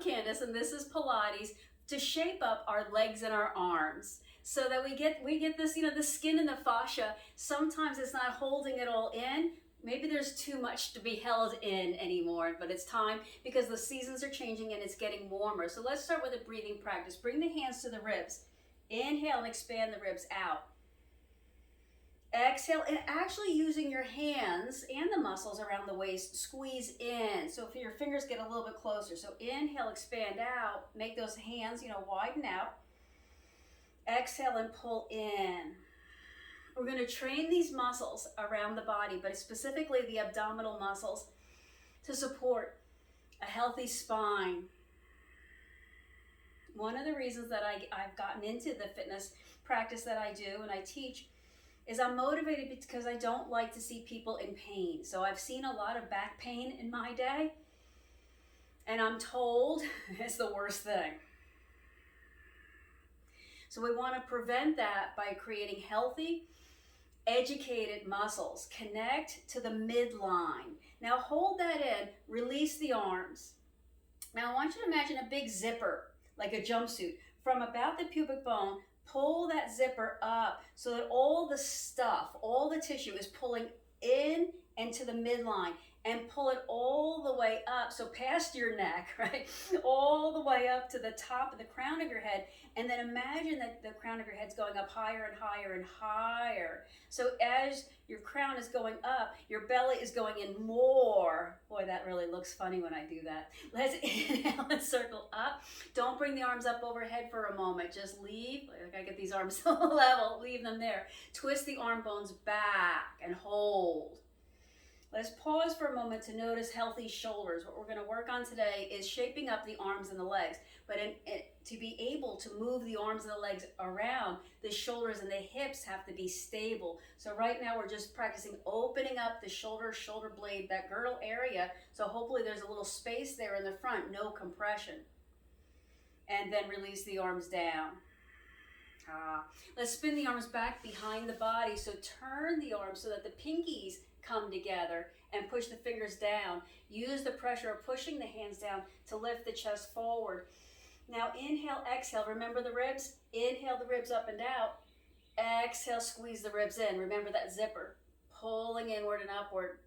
I'm Candace, and this is Pilates to shape up our legs and our arms so that we get this, the skin and the fascia. Sometimes it's not holding it all in. Maybe there's too much to be held in anymore, but it's time because the seasons are changing and it's getting warmer. So let's start with a breathing practice. Bring the hands to the ribs. Inhale and expand the ribs out. Exhale, and actually using your hands and the muscles around the waist, squeeze in. So if your fingers get a little bit closer. So inhale, expand out, make those hands, widen out. Exhale and pull in. We're going to train these muscles around the body, but specifically the abdominal muscles to support a healthy spine. One of the reasons that I've gotten into the fitness practice that I do and I teach is I'm motivated because I don't like to see people in pain. So I've seen a lot of back pain in my day, and I'm told it's the worst thing. So we want to prevent that by creating healthy, educated muscles. Connect to the midline. Now hold that in, release the arms. Now I want you to imagine a big zipper, like a jumpsuit, from about the pubic bone. Pull that zipper up so that all the stuff, all the tissue is pulling in and to the midline, and pull it all the way up, so past your neck, right? All the way up to the top of the crown of your head, and then imagine that the crown of your head's going up higher and higher and higher. So as your crown is going up, your belly is going in more. Boy, that really looks funny when I do that. Let's inhale and circle up. Don't bring the arms up overhead for a moment. Just leave, like I get these arms level, leave them there. Twist the arm bones back and hold. Let's pause for a moment to notice healthy shoulders. What we're going to work on today is shaping up the arms and the legs. But to be able to move the arms and the legs around, the shoulders and the hips have to be stable. So right now we're just practicing opening up the shoulder blade, that girdle area. So hopefully there's a little space there in the front, no compression. And then release the arms down. Let's spin the arms back behind the body. So turn the arms so that the pinkies come together and push the fingers down. Use the pressure of pushing the hands down to lift the chest forward. Now inhale, exhale. Remember the ribs? Inhale the ribs up and out. Exhale, squeeze the ribs in. Remember that zipper. Pulling inward and upward.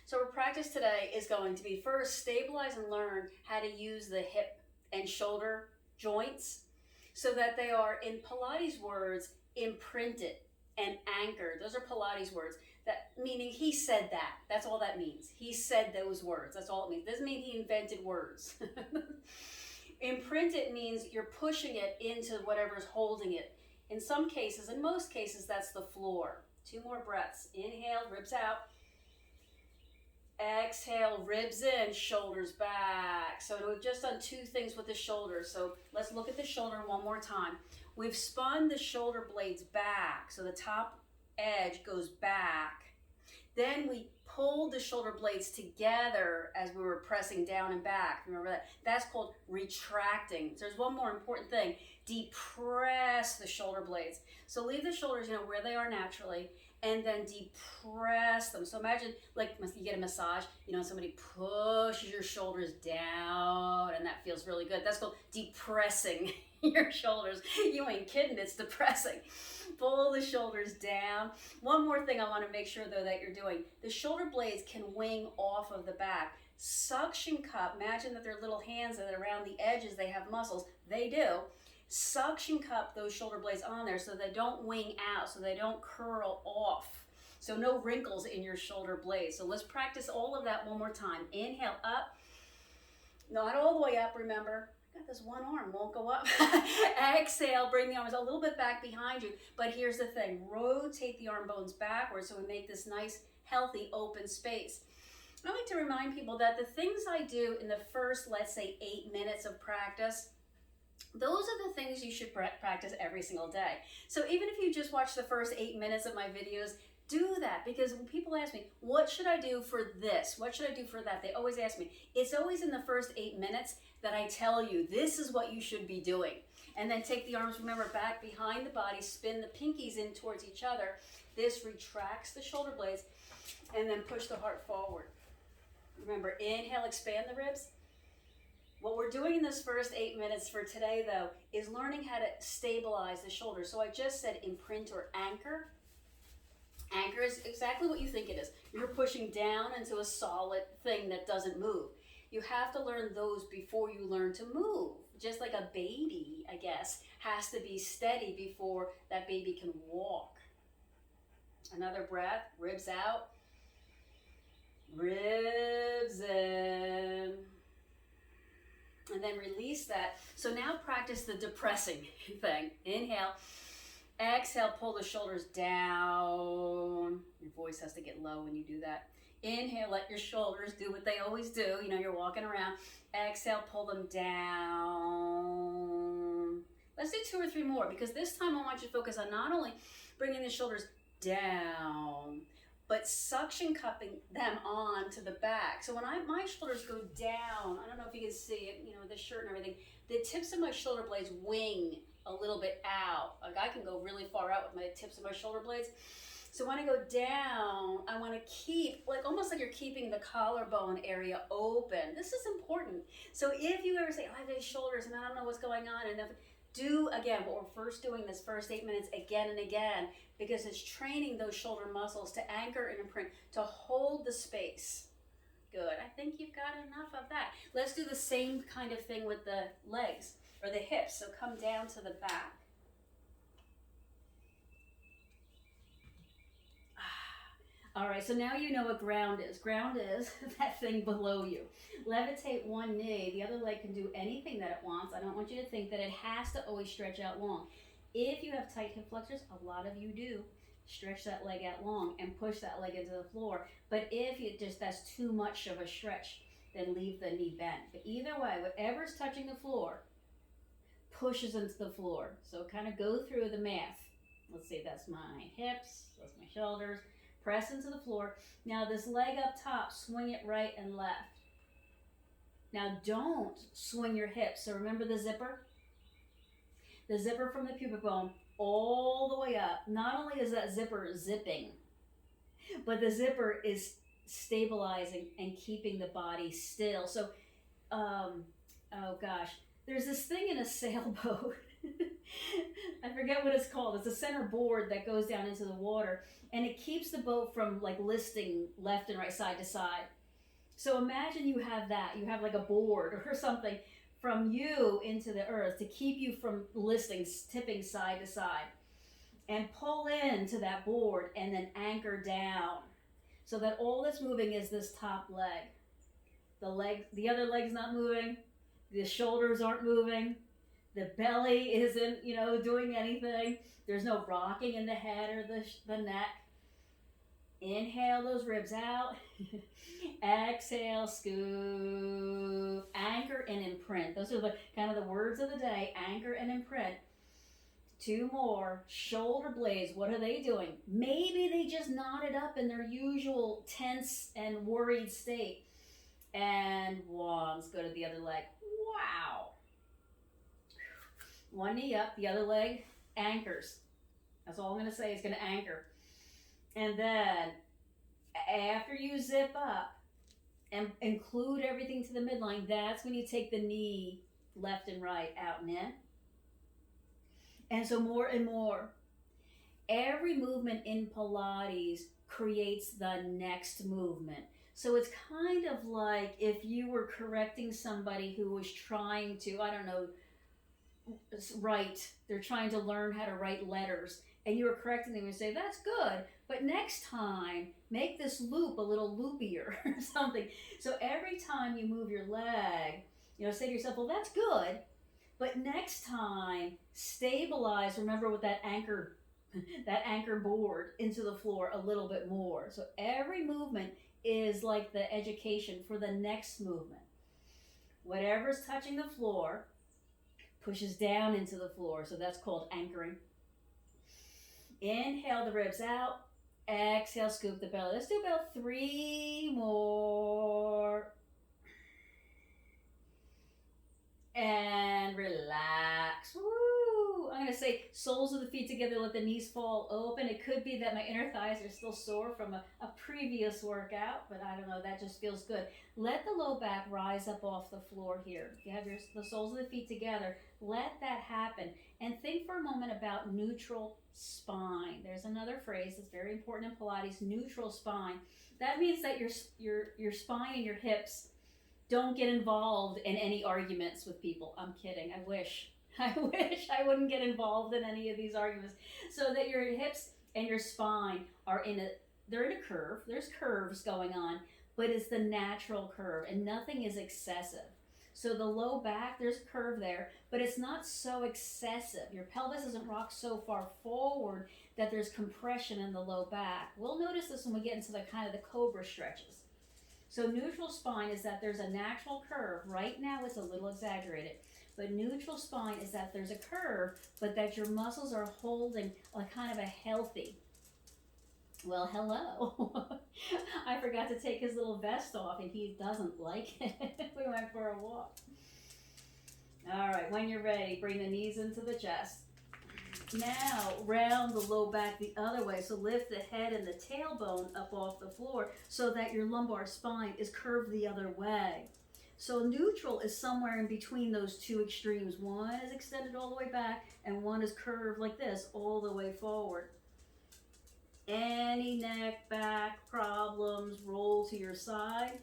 So our practice today is going to be first stabilize and learn how to use the hip and shoulder joints so that they are, in Pilates words, imprinted and anchored. Those are Pilates words. That meaning he said that. That's all that means. He said those words. That's all it means. Doesn't mean he invented words. Imprinted means you're pushing it into whatever's holding it. In some cases, in most cases, that's the floor. 2 more breaths. Inhale, ribs out. Exhale, ribs in, shoulders back. So we've just done 2 things with the shoulders. So let's look at the shoulder one more time. We've spun the shoulder blades back. So the top edge goes back. Then we pulled the shoulder blades together as we were pressing down and back. Remember that? That's called retracting. So there's one more important thing. Depress the shoulder blades. So leave the shoulders, where they are naturally, and then depress them. So imagine like you get a massage, somebody pushes your shoulders down and that feels really good. That's called depressing your shoulders. You ain't kidding, it's depressing. Pull the shoulders down. One more thing I want to make sure though that you're doing. The shoulder blades can wing off of the back. Suction cup, imagine that they're little hands and around the edges they have muscles. They do. Suction cup those shoulder blades on there so they don't wing out, so they don't curl off. So no wrinkles in your shoulder blades. So let's practice all of that one more time. Inhale up. Not all the way up, remember. Got this one arm, won't go up. Exhale, bring the arms a little bit back behind you. But here's the thing, rotate the arm bones backwards so we make this nice, healthy, open space. I like to remind people that the things I do in the first, let's say, 8 minutes of practice, those are the things you should practice every single day. So even if you just watch the first 8 minutes of my videos, do that, because when people ask me, what should I do for this? What should I do for that? They always ask me. It's always in the first 8 minutes that I tell you, this is what you should be doing. And then take the arms, remember, back behind the body, spin the pinkies in towards each other. This retracts the shoulder blades, and then push the heart forward. Remember, inhale, expand the ribs. What we're doing in this first 8 minutes for today, though, is learning how to stabilize the shoulders. So I just said imprint or anchor. Anchor is exactly what you think it is. You're pushing down into a solid thing that doesn't move. You have to learn those before you learn to move. Just like a baby, I guess, has to be steady before that baby can walk. Another breath, ribs out, ribs in. And then release that. So now practice the depressing thing. Inhale. Exhale, pull the shoulders down. Your voice has to get low when you do that. Inhale, let your shoulders do what they always do. You know, you're walking around. Exhale, pull them down. Let's do 2 or 3 more, because this time I want you to focus on not only bringing the shoulders down, but suction cupping them on to the back. So when my shoulders go down, I don't know if you can see it, you know, with the shirt and everything, the tips of my shoulder blades wing a little bit out. Like I can go really far out with my tips of my shoulder blades. So when I go down, I want to keep, like almost like you're keeping the collarbone area open. This is important. So if you ever say, oh, I have these shoulders and I don't know what's going on, and do again what we're first doing this first 8 minutes again and again, because it's training those shoulder muscles to anchor and imprint, to hold the space. Good. I think you've got enough of that. Let's do the same kind of thing with the legs or the hips. So come down to the back. All right, so now you know what ground is. Ground is that thing below you. Levitate one knee. The other leg can do anything that it wants. I don't want you to think that it has to always stretch out long. If you have tight hip flexors, a lot of you do, stretch that leg out long and push that leg into the floor. But if that's too much of a stretch, then leave the knee bent. But either way, whatever's touching the floor pushes into the floor. So kind of go through the math. Let's see, that's my hips, that's my shoulders. Press into the floor. Now this leg up top, swing it right and left. Now don't swing your hips. So remember the zipper? The zipper from the pubic bone all the way up. Not only is that zipper zipping, but the zipper is stabilizing and keeping the body still. So, oh gosh, there's this thing in a sailboat. I forget what it's called. It's a center board that goes down into the water, and it keeps the boat from like listing left and right, side to side. So imagine you have that. You have like a board or something from you into the earth to keep you from listing, tipping side to side. And pull into that board and then anchor down so that all that's moving is this top leg. The other leg's not moving. The shoulders aren't moving. The belly isn't, doing anything. There's no rocking in the head or the neck. Inhale those ribs out. Exhale, scoop. Anchor and imprint. Those are the kind of the words of the day. Anchor and imprint. 2 more. Shoulder blades. What are they doing? Maybe they just knotted up in their usual tense and worried state. And 1. Let's go to the other leg. Wow. 1 knee up, the other leg anchors. That's all I'm going to say. It's going to anchor. And then after you zip up and include everything to the midline, that's when you take the knee left and right out and in. And so more and more. Every movement in Pilates creates the next movement. So it's kind of like if you were correcting somebody who was trying to, they're trying to learn how to write letters, and you were correcting them and say, that's good, but next time, make this loop a little loopier or something. So every time you move your leg, say to yourself, well, that's good, but next time, stabilize, remember with that anchor board into the floor a little bit more. So every movement is like the education for the next movement. Whatever's touching the floor pushes down into the floor, so that's called anchoring. Inhale the ribs out. Exhale, scoop the belly. Let's do about 3 more. And relax. Woo! I'm going to say Soles of the feet together, let the knees fall open. It could be that my inner thighs are still sore from a previous workout, but I don't know, that just feels good. Let the low back rise up off the floor here. You have the soles of the feet together. Let that happen. And think for a moment about neutral spine. There's another phrase that's very important in Pilates, neutral spine. That means that your spine and your hips don't get involved in any arguments with people. I'm kidding. I wish I wouldn't get involved in any of these arguments. So that your hips and your spine are they're in a curve. There's curves going on, but it's the natural curve and nothing is excessive. So the low back, there's a curve there, but it's not so excessive. Your pelvis doesn't rock so far forward that there's compression in the low back. We'll notice this when we get into the kind of the cobra stretches. So neutral spine is that there's a natural curve. Right now it's a little exaggerated. But neutral spine is that there's a curve, but that your muscles are holding a kind of a healthy. Well, hello. I forgot to take his little vest off and he doesn't like it. We went for a walk. All right, when you're ready, bring the knees into the chest. Now, round the low back the other way. So lift the head and the tailbone up off the floor so that your lumbar spine is curved the other way. So neutral is somewhere in between those two extremes. One is extended all the way back and one is curved like this all the way forward. Any neck, back problems, roll to your side.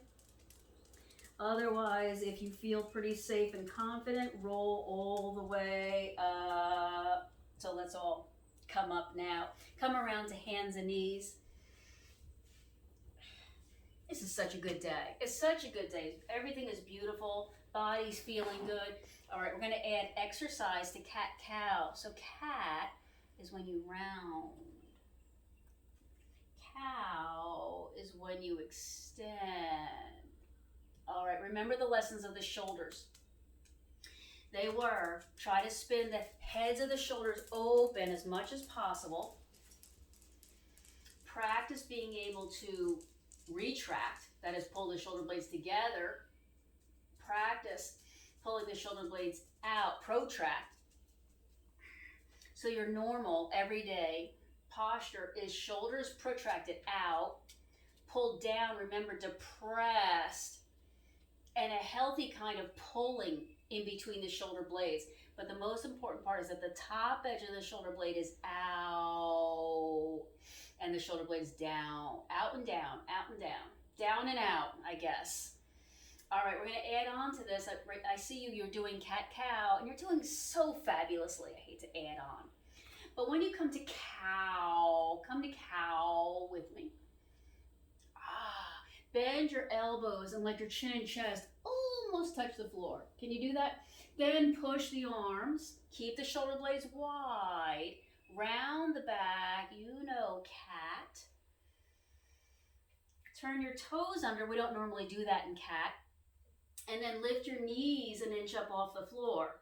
Otherwise, if you feel pretty safe and confident, roll all the way up. So let's all come up now. Come around to hands and knees. This is such a good day. It's such a good day. Everything is beautiful. Body's feeling good. All right, we're going to add exercise to cat-cow. So cat is when you round. Cow is when you extend. All right, remember the lessons of the shoulders. They were, try to spin the heads of the shoulders open as much as possible. Practice being able to retract, that is pull the shoulder blades together. Practice pulling the shoulder blades out, protract. So your normal, everyday posture is shoulders protracted out, pulled down, remember depressed, and a healthy kind of pulling in between the shoulder blades. But the most important part is that the top edge of the shoulder blade is out and the shoulder blade's down, out and down, out and down and out, I guess. All right, we're going to add on to this. I see you're doing cat-cow, and you're doing so fabulously. I hate to add on. But when you come to cow with me. Bend your elbows and let your chin and chest almost touch the floor. Can you do that? Then push the arms. Keep the shoulder blades wide. Round the back, cat. Turn your toes under. We don't normally do that in cat. And then lift your knees an inch up off the floor.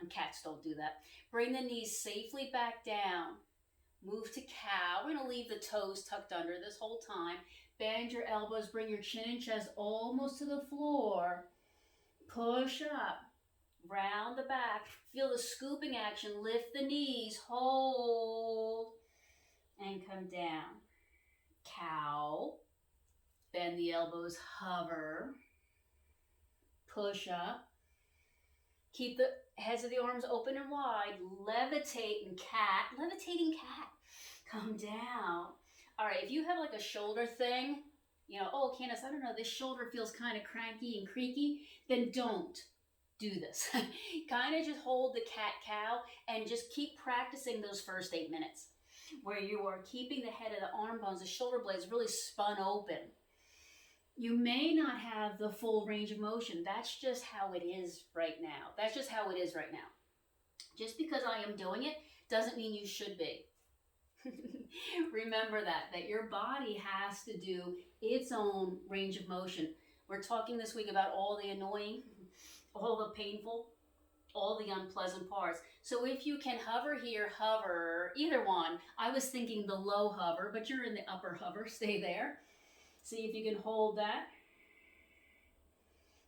And cats don't do that. Bring the knees safely back down. Move to cow. We're going to leave the toes tucked under this whole time. Bend your elbows. Bring your chin and chest almost to the floor. Push up. Round the back. Feel the scooping action. Lift the knees. Hold. And come down. Cow. Bend the elbows. Hover. Push up. Keep the heads of the arms open and wide. Levitate and cat. Levitating cat. Come down. All right, if you have like a shoulder thing, oh, Candace, I don't know, this shoulder feels kind of cranky and creaky, then don't do this. Kind of just hold the cat-cow and just keep practicing those first 8 minutes where you are keeping the head of the arm bones, the shoulder blades really spun open. You may not have the full range of motion. That's just how it is right now. That's just how it is right now. Just because I am doing it doesn't mean you should be. Remember that your body has to do its own range of motion. We're talking this week about all the annoying, all the painful, all the unpleasant parts. So if you can hover here, hover, either one. I was thinking the low hover, but you're in the upper hover. Stay there. See if you can hold that.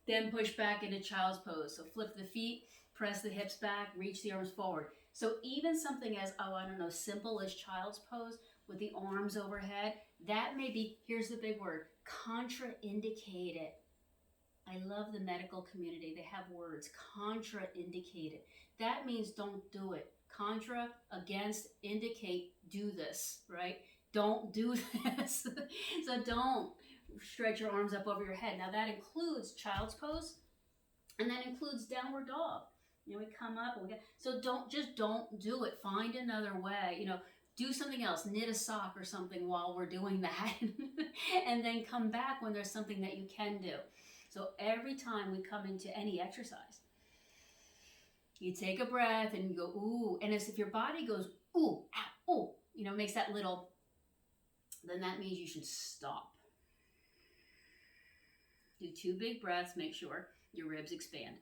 Then push back into child's pose. So flip the feet, press the hips back, reach the arms forward. So even something as, oh, I don't know, simple as child's pose with the arms overhead, that may be, here's the big word, contraindicated. I love the medical community. They have words, contraindicated. That means don't do it. Contra, against, indicate, do this, right? Don't do this. So don't stretch your arms up over your head. Now that includes child's pose, and that includes downward dog. We come up and so don't do it. Find another way. Do something else. Knit a sock or something while we're doing that, and then come back when there's something that you can do. So every time we come into any exercise, you take a breath and you go, ooh. And as if your body goes, ooh, ow, ooh, makes that little, then that means you should stop. Do 2 big breaths. Make sure your ribs expand.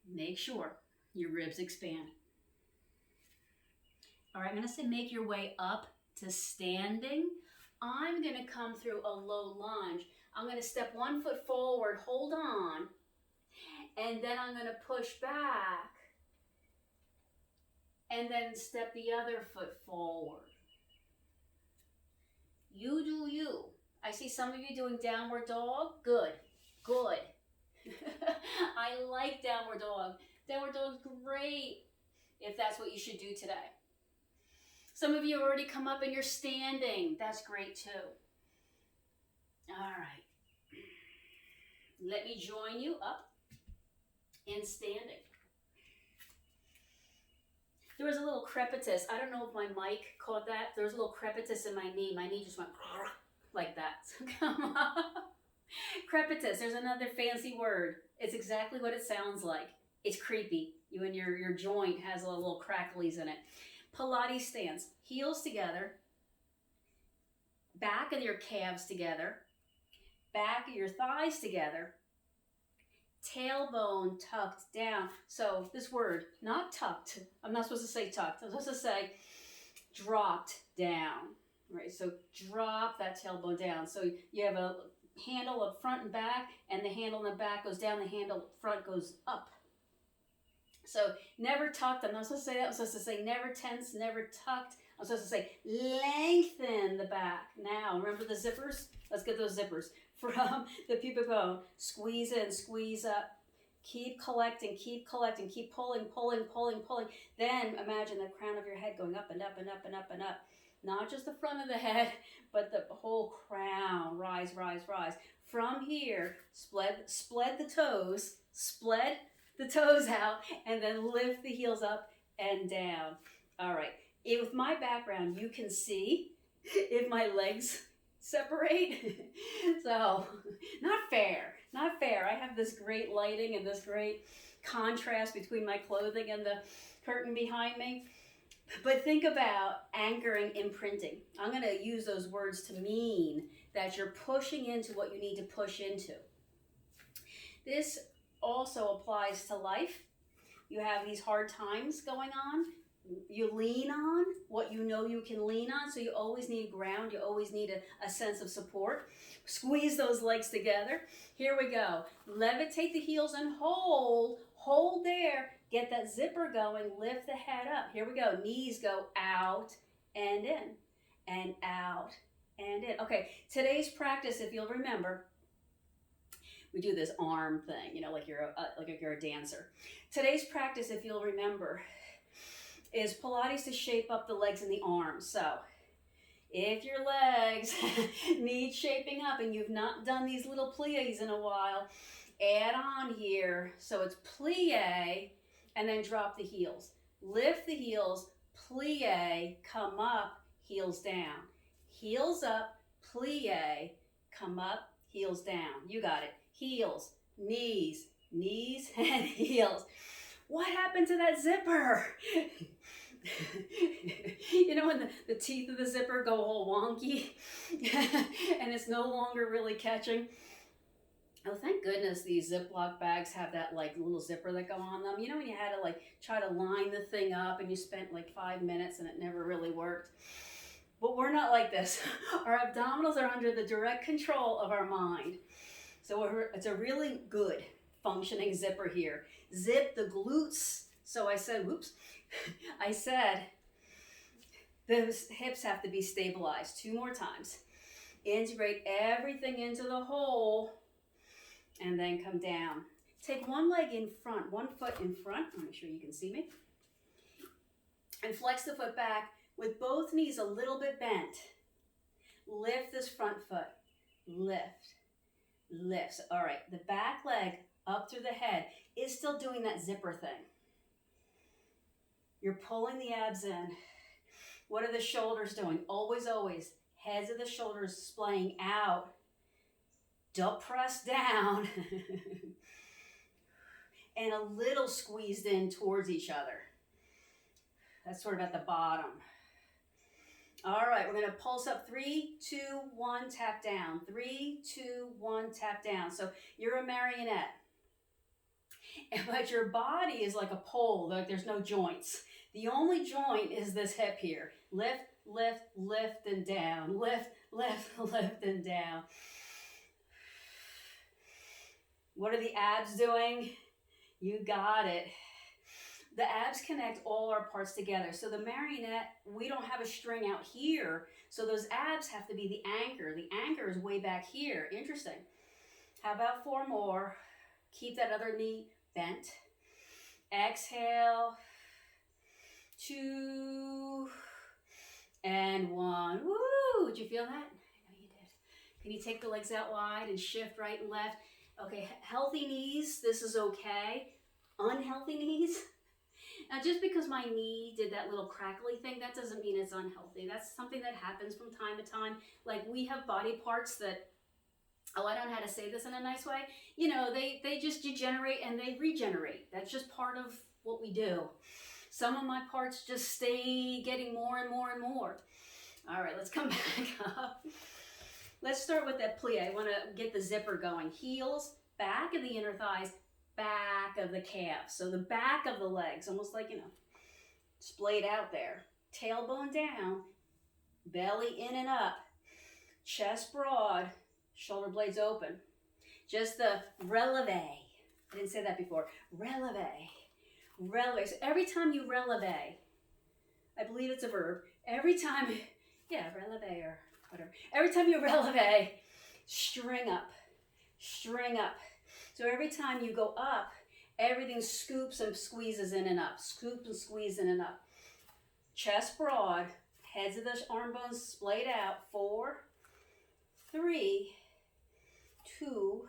Make sure your ribs expand. All right, I'm going to say make your way up to standing. I'm going to come through a low lunge. I'm going to step 1 foot forward, hold on, and then I'm going to push back, and then step the other foot forward. You do you. I see some of you doing downward dog. Good, good. I like downward dog. Downward dog's great if that's what you should do today. Some of you have already come up and you're standing. That's great too. All right. Let me join you up in standing. There was a little crepitus. I don't know if my mic caught that. There was a little crepitus in my knee. My knee just went like that. So come up. Crepitus, there's another fancy word. It's exactly what it sounds like. It's creepy. Your joint has a little cracklies in it. Pilates stance. Heels together. Back of your calves together. Back of your thighs together. Tailbone tucked down. So this word, not tucked. I'm not supposed to say tucked. I'm supposed to say dropped down. Right? So drop that tailbone down. So you have a handle up front and back, and the handle in the back goes down, the handle front goes up. So never tucked. I'm not supposed to say that. I'm supposed to say never tense, never tucked. I'm supposed to say lengthen the back. Now, remember the zippers? Let's get those zippers. From the pubic bone, squeeze in, squeeze up. Keep collecting, keep pulling, pulling, pulling, pulling. Then imagine the crown of your head going up and up and up and up and up. Not just the front of the head, but the whole crown. Rise, rise, rise. From here, split the toes out, and then lift the heels up and down. All right. With my background, you can see if my legs separate. So, not fair. I have this great lighting and this great contrast between my clothing and the curtain behind me. But think about anchoring, imprinting. I'm going to use those words to mean that you're pushing into what you need to push into. This also applies to life. You have these hard times going on. You lean on what you know you can lean on. So you always need ground. You always need a sense of support. Squeeze those legs together. Here we go. Levitate the heels and hold. Hold there. Get that zipper going. Lift the head up. Here we go. Knees go out and in. And out and in. Okay, today's practice, if you'll remember, we do this arm thing, like you're a dancer. Today's practice, if you'll remember, is Pilates to shape up the legs and the arms. So if your legs need shaping up and you've not done these little plies in a while, add on here. So it's plie and then drop the heels. Lift the heels, plie, come up, heels down. Heels up, plie, come up, heels down. You got it. Heels, knees, knees, and heels. What happened to that zipper? When the teeth of the zipper go all wonky and it's no longer really catching. Oh, thank goodness these Ziploc bags have that little zipper that go on them. When you had to try to line the thing up and you spent 5 minutes and it never really worked. But we're not like this. Our abdominals are under the direct control of our mind. So it's a really good functioning zipper here. Zip the glutes. So I said, whoops, I said those hips have to be stabilized. 2 more times. Integrate everything into the hole and then come down. Take one leg in front, 1 foot in front. Make sure you can see me. And flex the foot back with both knees a little bit bent. Lift this front foot. Lift. Lift. All right, the back leg up through the head is still doing that zipper thing. You're pulling the abs in. What are the shoulders doing? Always, always. Heads of the shoulders splaying out. Don't press down. And a little squeezed in towards each other. That's sort of at the bottom. All right, we're going to pulse up. 3, 2, 1, tap down. 3, 2, 1, tap down. So you're a marionette. But your body is like a pole, like there's no joints. The only joint is this hip here. Lift, lift, lift, and down. Lift, lift, lift, and down. What are the abs doing? You got it. The abs connect all our parts together. So the marionette, we don't have a string out here. So those abs have to be the anchor. The anchor is way back here. Interesting. How about 4 more? Keep that other knee bent. Exhale. 2 and 1. Woo! Did you feel that? I know you did. Can you take the legs out wide and shift right and left? Okay, healthy knees, this is okay. Unhealthy knees? Now, just because my knee did that little crackly thing, that doesn't mean it's unhealthy. That's something that happens from time to time. Like, we have body parts that, oh, I don't know how to say this in a nice way. You know, they just degenerate and they regenerate. That's just part of what we do. Some of my parts just stay getting more and more and more. All right, let's come back up. Let's start with that plie. I want to get the zipper going. Heels, back of the inner thighs, back of the calves. So the back of the legs, almost like, you know, splayed out there. Tailbone down, belly in and up, chest broad, shoulder blades open. Just the releve. I didn't say that before. Releve. Releve. So every time you releve, I believe it's a verb. Every time, yeah, releve or whatever. Every time you releve, string up, string up. So every time you go up, everything scoops and squeezes in and up. Scoop and squeeze in and up. Chest broad, heads of the arm bones splayed out. 4, 3, 2,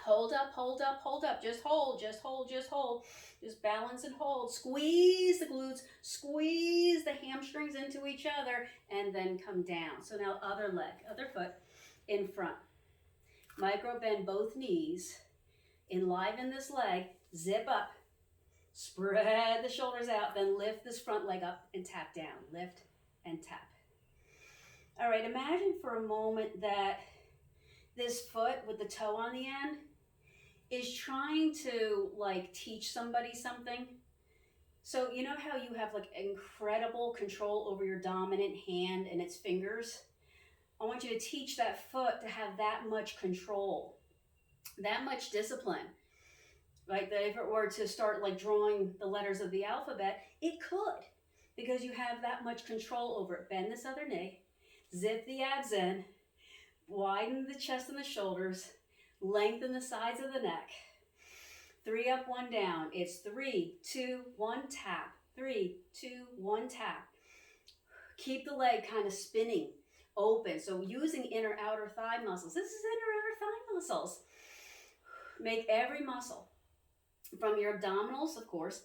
hold up, hold up, hold up. Just hold, just hold, just hold. Just balance and hold. Squeeze the glutes, squeeze the hamstrings into each other, and then come down. So now other leg, other foot in front. Micro bend both knees. Enliven this leg. Zip up. Spread the shoulders out. Then lift this front leg up and tap down. Lift and tap. All right, imagine for a moment that this foot with the toe on the end is trying to like teach somebody something. So you know how you have like incredible control over your dominant hand and its fingers? I want you to teach that foot to have that much control, that much discipline. Like that if it were to start like drawing the letters of the alphabet, it could, because you have that much control over it. Bend this other knee, zip the abs in, widen the chest and the shoulders, lengthen the sides of the neck. 3 up, 1 down. It's 3, 2, 1, tap. 3, 2, 1, tap. Keep the leg kind of spinning, open. So using inner outer thigh muscles. This is inner outer thigh muscles. Make every muscle, from your abdominals, of course,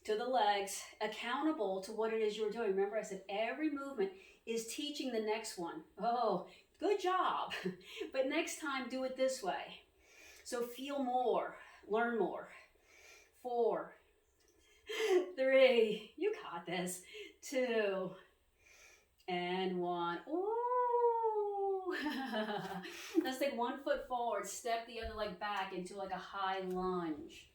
to the legs, accountable to what it is you're doing. Remember, I said every movement is teaching the next one. Oh, good job. But next time, do it this way. So feel more, learn more. 4, 3, you got this. 2, and 1. Ooh. Let's take 1 foot forward, step the other leg back into like a high lunge.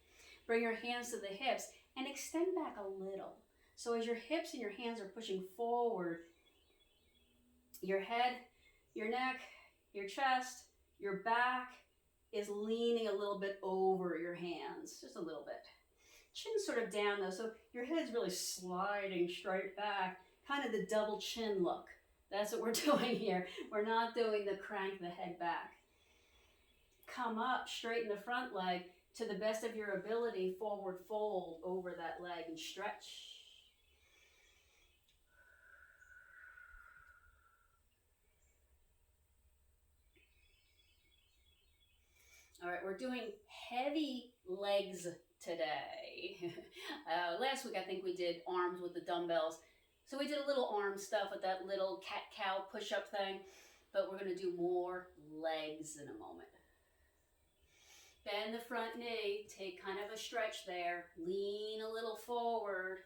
Bring your hands to the hips and extend back a little. So as your hips and your hands are pushing forward, your head, your neck, your chest, your back, is leaning a little bit over your hands, just a little bit. Chin sort of down though, so your head's really sliding straight back, kind of the double chin look. That's what we're doing here. We're not doing the crank the head back. Come up, straighten the front leg to the best of your ability, forward fold over that leg and stretch. All right, we're doing heavy legs today. Last week I think we did arms with the dumbbells. So we did a little arm stuff with that little cat-cow push-up thing, but we're gonna do more legs in a moment. Bend the front knee, take kind of a stretch there, lean a little forward,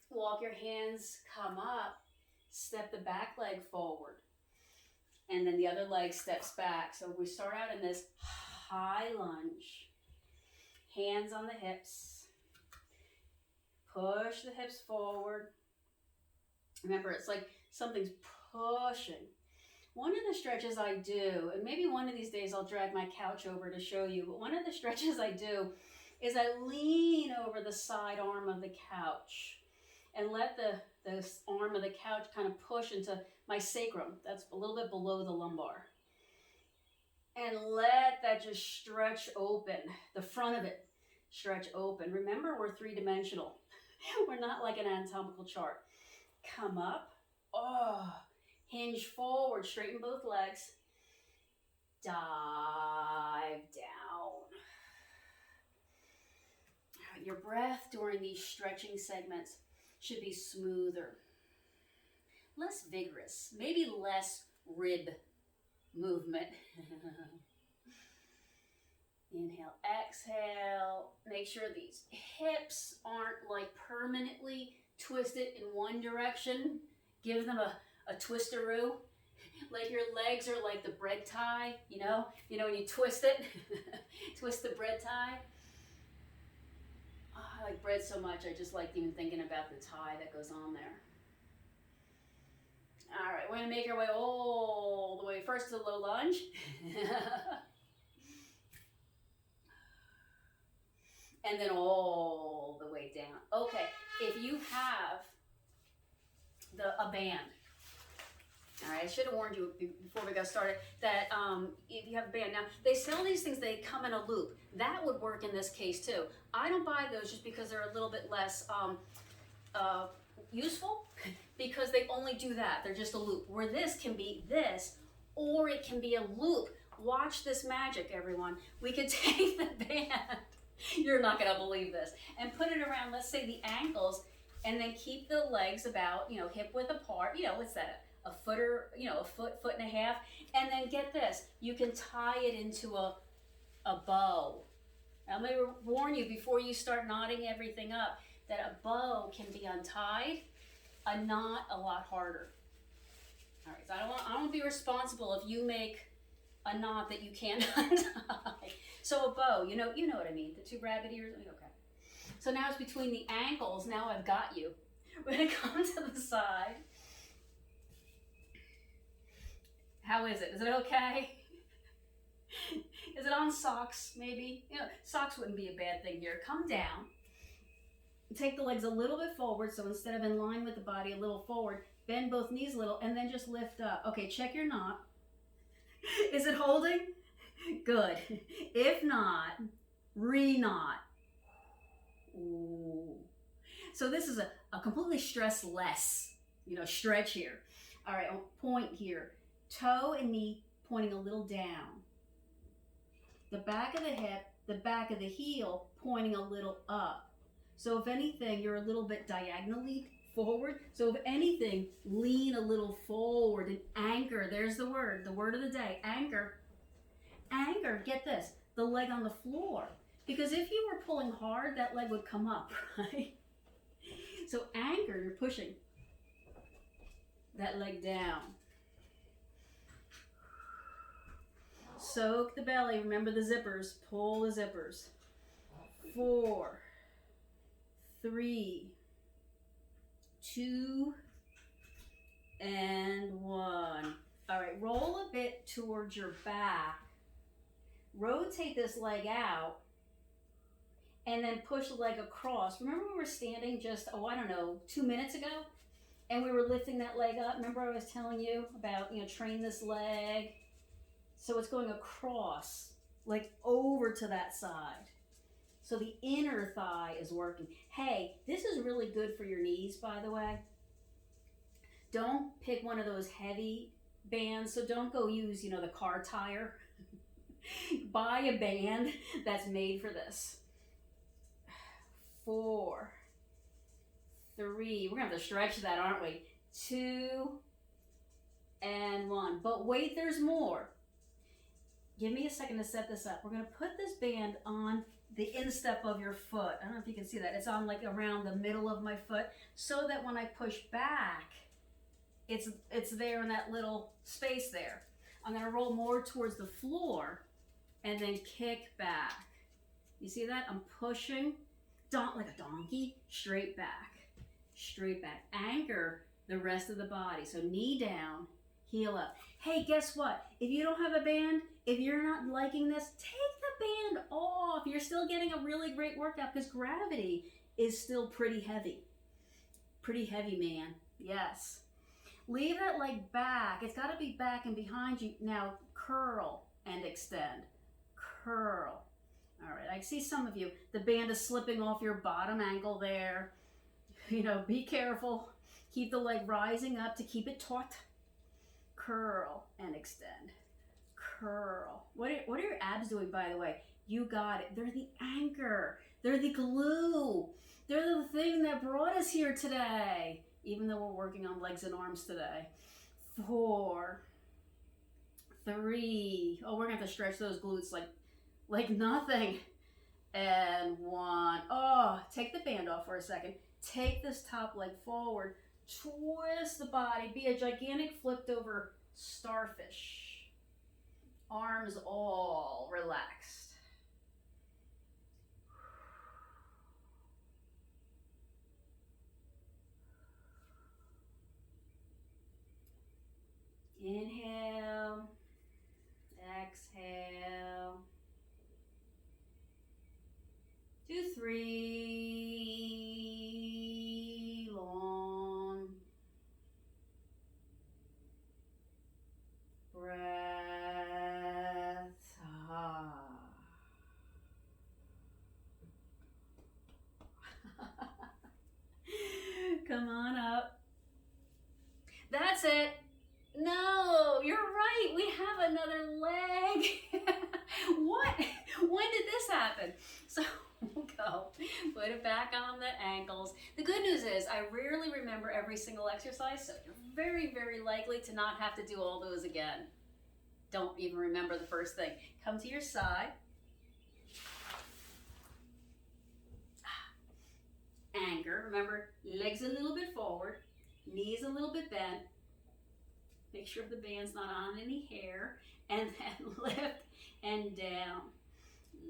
walk your hands, come up, step the back leg forward, and then the other leg steps back. So we start out in this high lunge, hands on the hips, push the hips forward. Remember, it's like something's pushing. One of the stretches I do, and maybe one of these days I'll drag my couch over to show you, but one of the stretches I do is I lean over the side arm of the couch and let the arm of the couch kind of push into my sacrum. That's a little bit below the lumbar. And let that just stretch open, the front of it stretch open. Remember, we're three-dimensional. We're not like an anatomical chart. Come up, hinge forward, straighten both legs, dive down. Your breath during these stretching segments should be smoother, less vigorous, maybe less rib movement. Inhale, exhale. Make sure these hips aren't like permanently twisted in one direction. Give them a twisteroo. Like your legs are like the bread tie, you know when you twist it, twist the bread tie. Oh, I like bread so much, I just like even thinking about the tie that goes on there. All right, we're gonna make our way all the way first to the low lunge. And then all the way down. Okay, if you have a band, all right, I should have warned you before we got started that if you have a band, now they sell these things, they come in a loop. That would work in this case too. I don't buy those just because they're a little bit less useful, because they only do that. They're just a loop. Where this can be this, or it can be a loop. Watch this magic, everyone. We could take the band, you're not gonna believe this, and put it around, let's say the ankles, and then keep the legs about, hip width apart. What's that? A foot or, a foot and a half. And then get this, you can tie it into a bow. Now, let me warn you before you start knotting everything up that a bow can be untied, a knot a lot harder. All right, so I don't want to be responsible if you make a knot that you can't untie. So a bow, you know what I mean, the two rabbit ears, okay. So now it's between the ankles, now I've got you. We're gonna come to the side. How is it? Is it okay? Is it on socks, maybe? Socks wouldn't be a bad thing here. Come down. Take the legs a little bit forward, so instead of in line with the body, a little forward. Bend both knees a little, and then just lift up. Okay, check your knot. Is it holding? Good. If not, re-knot. Ooh. So this is a completely stress-less, stretch here. All right, point here. Toe and knee pointing a little down. The back of the hip, the back of the heel pointing a little up. So if anything, you're a little bit diagonally forward. So if anything, lean a little forward and anchor. There's the word of the day, anchor. Anchor, get this, the leg on the floor. Because if you were pulling hard, that leg would come up, right? So anchor, you're pushing that leg down. Soak the belly. Remember the zippers. Pull the zippers. 4, 3, 2, and 1. All right, roll a bit towards your back. rotate this leg out, and then push the leg across. Remember we were standing just, oh, I don't know, 2 minutes ago? And we were lifting that leg up. Remember I was telling you about, train this leg. So it's going across, like over to that side. So the inner thigh is working. Hey, this is really good for your knees, by the way. Don't pick one of those heavy bands. So don't go use, the car tire. Buy a band that's made for this. 4, 3. We're going to have to stretch that, aren't we? 2 and 1. But wait, there's more. Give me a second to set this up. We're going to put this band on the instep of your foot. I don't know if you can see that. It's on like around the middle of my foot, so that when I push back, it's there in that little space there. I'm going to roll more towards the floor and then kick back. You see that? I'm pushing like a donkey, straight back, straight back. Anchor the rest of the body. So knee down, heel up. Hey, guess what? If you don't have a band, if you're not liking this, take the band off. You're still getting a really great workout because gravity is still pretty heavy. Pretty heavy, man. Yes. Leave that leg back. It's got to be back and behind you. Now curl and extend. Curl. All right, I see some of you, the band is slipping off your bottom ankle there. Be careful. Keep the leg rising up to keep it taut. Curl and extend. Curl. What are your abs doing, by the way? You got it. They're the anchor. They're the glue. They're the thing that brought us here today, even though we're working on legs and arms today. 4, 3. Oh, we're going to have to stretch those glutes like nothing. And 1. Oh, take the band off for a second. Take this top leg forward. Twist the body. Be a gigantic flipped over starfish. Arms all relaxed. Inhale. Exhale. 2, 3, long breath. Come on up. That's it. No, you're right. We have another leg. What? When did this happen? So we'll go. Put it back on the ankles. The good news is I rarely remember every single exercise, so you're very, very likely to not have to do all those again. Don't even remember the first thing. Come to your side. Anchor. Remember, legs a little bit forward, knees a little bit bent. Make sure the band's not on any hair. And then lift and down.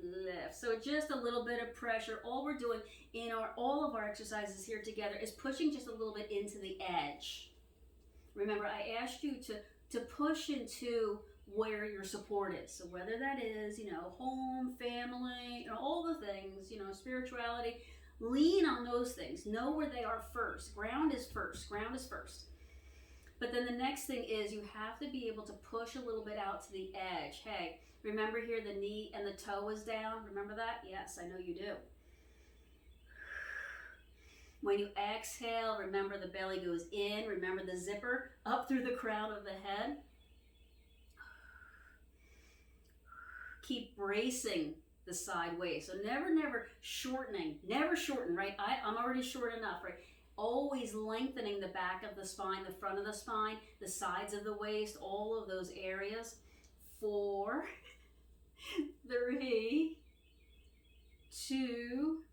Lift. So just a little bit of pressure. All we're doing in all of our exercises here together is pushing just a little bit into the edge. Remember, I asked you to push into where your support is. So whether that is, home, family, all the things, spirituality, lean on those things. Know where they are first. Ground is first. Ground is first. But then the next thing is you have to be able to push a little bit out to the edge. Hey, remember here the knee and the toe is down? Remember that? Yes, I know you do. When you exhale, remember the belly goes in. Remember the zipper up through the crown of the head. Keep bracing the side waist. So never shortening. Never shorten, right? I'm already short enough, right? Always lengthening the back of the spine, the front of the spine, the sides of the waist, all of those areas. 4, 3, 2,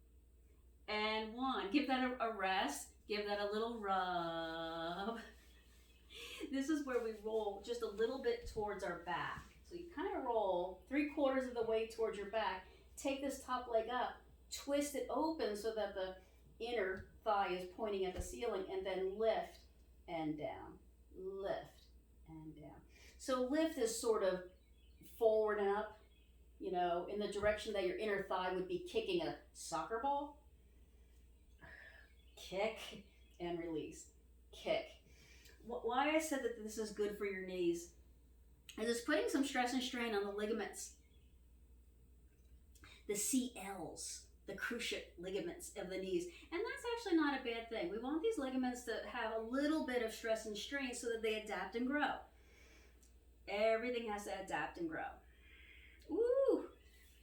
and 1. Give that a rest. Give that a little rub. This is where we roll just a little bit towards our back. So you kind of roll 3/4 of the way towards your back. Take this top leg up, twist it open so that the inner thigh is pointing at the ceiling, and then lift and down, lift and down. So lift is sort of forward and up, you know, in the direction that your inner thigh would be kicking a soccer ball. Kick and release. Kick. Why I said that this is good for your knees is it's putting some stress and strain on the ligaments, the CLs, the cruciate ligaments of the knees. And that's actually not a bad thing. We want these ligaments to have a little bit of stress and strain so that they adapt and grow. Everything has to adapt and grow. Ooh,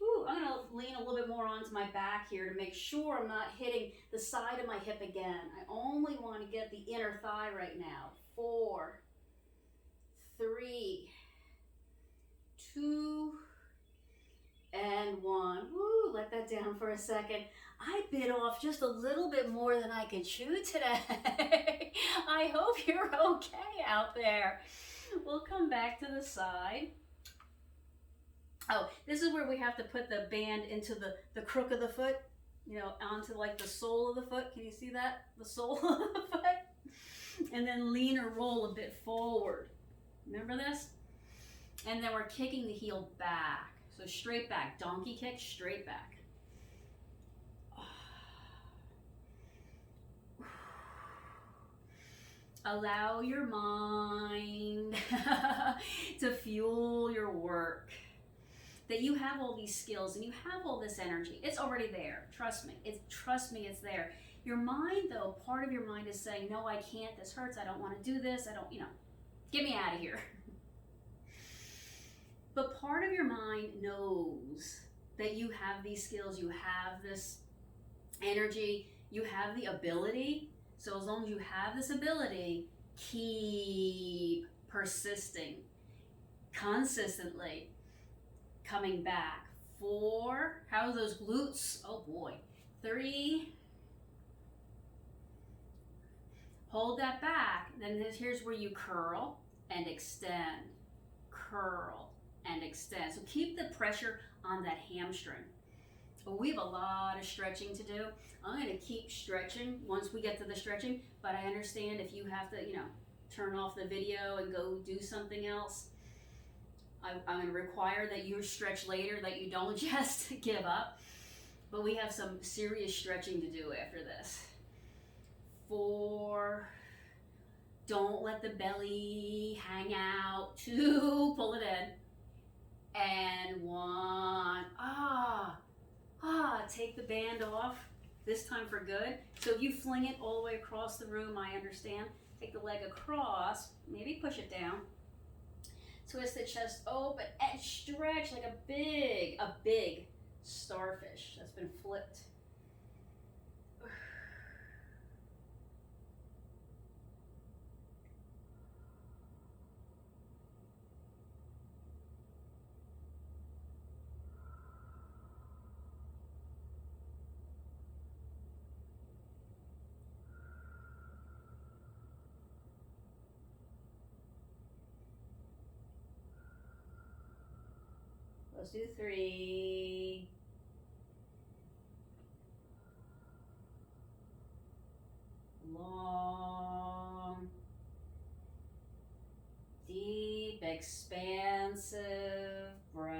ooh, I'm gonna lean a little bit more onto my back here to make sure I'm not hitting the side of my hip again. I only want to get the inner thigh right now. 4, 3, 2, and 1. Woo, let that down for a second. I bit off just a little bit more than I can chew today. I hope you're okay out there. We'll come back to the side. Oh, this is where we have to put the band into the crook of the foot, you know, onto like the sole of the foot. Can you see that? The sole of the foot. And then lean or roll a bit forward. Remember this? And then we're kicking the heel back. So straight back, donkey kick, straight back. Allow your mind to fuel your work. That you have all these skills and you have all this energy. It's already there. Trust me. Trust me, it's there. Your mind, though, part of your mind is saying, no, I can't. This hurts. I don't want to do this. I don't, you know, get me out of here. But part of your mind knows that you have these skills. You have this energy. You have the ability. So as long as you have this ability, keep persisting consistently. Coming back. 4. How are those glutes? Oh boy. 3. Hold that back. Then here's where you curl and extend. Curl and extend. So keep the pressure on that hamstring. Well, we have a lot of stretching to do. I'm going to keep stretching once we get to the stretching, but I understand if you have to, you know, turn off the video and go do something else. I'm going to require that you stretch later, that you don't just give up. But we have some serious stretching to do after this. 4. Don't let the belly hang out. 2. Pull it in. And 1. Take the band off. This time for good. So if you fling it all the way across the room, I understand. Take the leg across. Maybe push it down. Twist the chest open and stretch like a big starfish that's been flipped. Let's do 3. Long, deep, expansive breaths.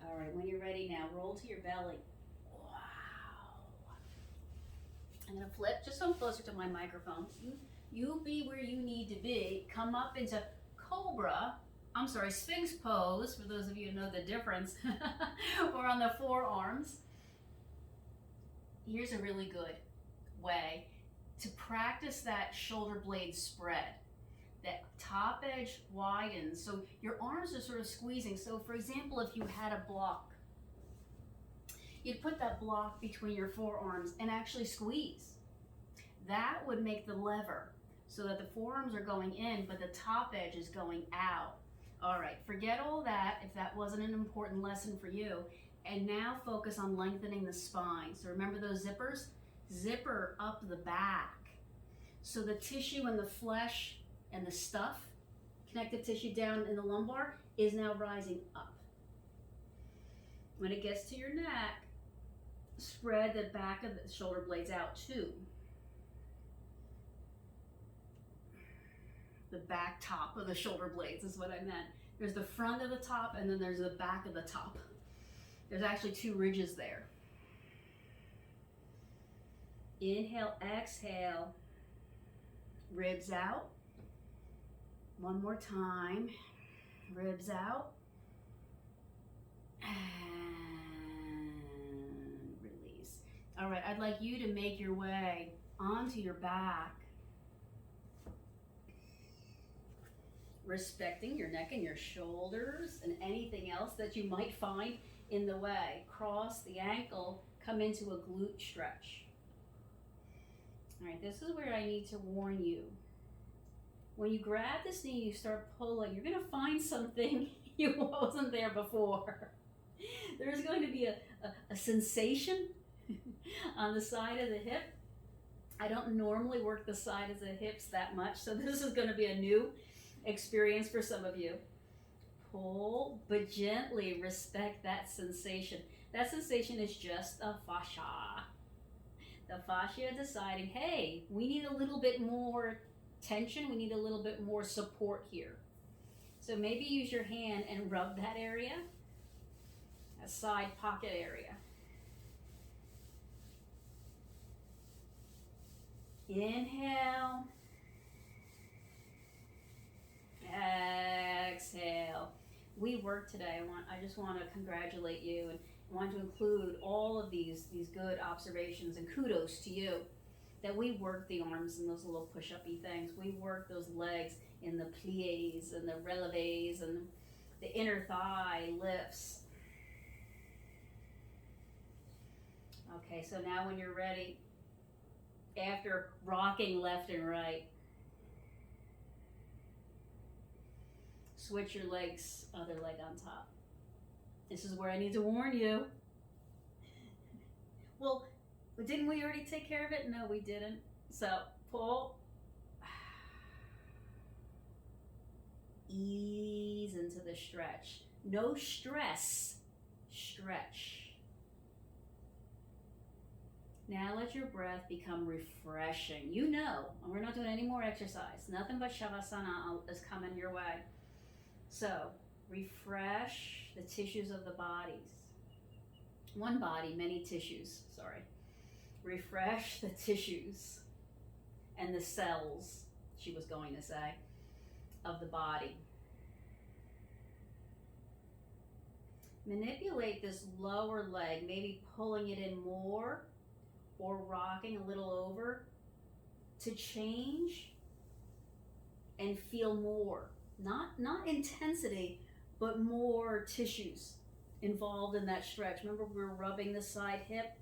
All right, when you're ready now, roll to your belly. Wow. I'm gonna flip, just come closer to my microphone. You be where you need to be. Come up into Sphinx pose, for those of you who know the difference. Or on the forearms. Here's a really good way to practice that shoulder blade spread. That top edge widens, so your arms are sort of squeezing. So for example, if you had a block, you'd put that block between your forearms and actually squeeze. That would make the lever so that the forearms are going in, but the top edge is going out. All right, forget all that if that wasn't an important lesson for you. And now focus on lengthening the spine. So remember those zippers? Zipper up the back. So the tissue and the flesh and the stuff, connective tissue down in the lumbar, is now rising up. When it gets to your neck, spread the back of the shoulder blades out too. the back top of the shoulder blades is what I meant. There's the front of the top and then there's the back of the top. There's actually two ridges there. Inhale, exhale, ribs out. One more time, ribs out. And release. All right, I'd like you to make your way onto your back, respecting your neck and your shoulders and anything else that you might find in the way. Cross the ankle, come into a glute stretch. All right, this is where I need to warn you. When you grab this knee, you start pulling, you're gonna find something you wasn't there before. There's going to be a sensation on the side of the hip. I don't normally work the side of the hips that much, so this is going to be a new experience for some of you. Pull, but gently respect that sensation. That sensation is just a fascia. The fascia deciding, hey, we need a little bit more tension, we need a little bit more support here. So maybe use your hand and rub that area, a side pocket area. Inhale. Exhale. We worked today. I just want to congratulate you and want to include all of these good observations and kudos to you that we worked the arms and those little push-up-y things. We worked those legs in the plies and the releves and the inner thigh lifts. Okay, so now when you're ready, after rocking left and right, switch your legs, other leg on top. This is where I need to warn you. Well, didn't we already take care of it? No, we didn't. So pull, ease into the stretch. No stress, stretch. Now let your breath become refreshing. You know, and we're not doing any more exercise. Nothing but Shavasana is coming your way. So refresh the tissues of the bodies. One body, many tissues, sorry. Refresh the tissues and the cells, she was going to say, of the body. Manipulate this lower leg, maybe pulling it in more or rocking a little over to change and feel more. Not intensity, but more tissues involved in that stretch. Remember, we were rubbing the side hip.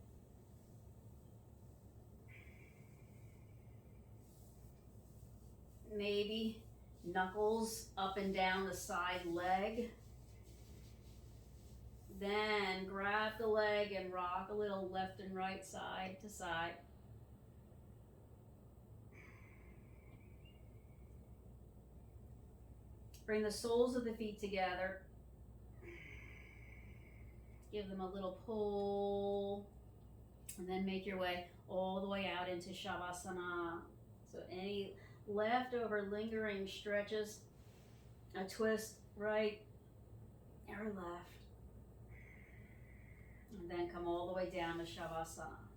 Maybe knuckles up and down the side leg. Then grab the leg and rock a little left and right, side to side. Bring the soles of the feet together. Give them a little pull. And then make your way all the way out into Shavasana. So any leftover lingering stretches, a twist right or left. And then come all the way down to Shavasana.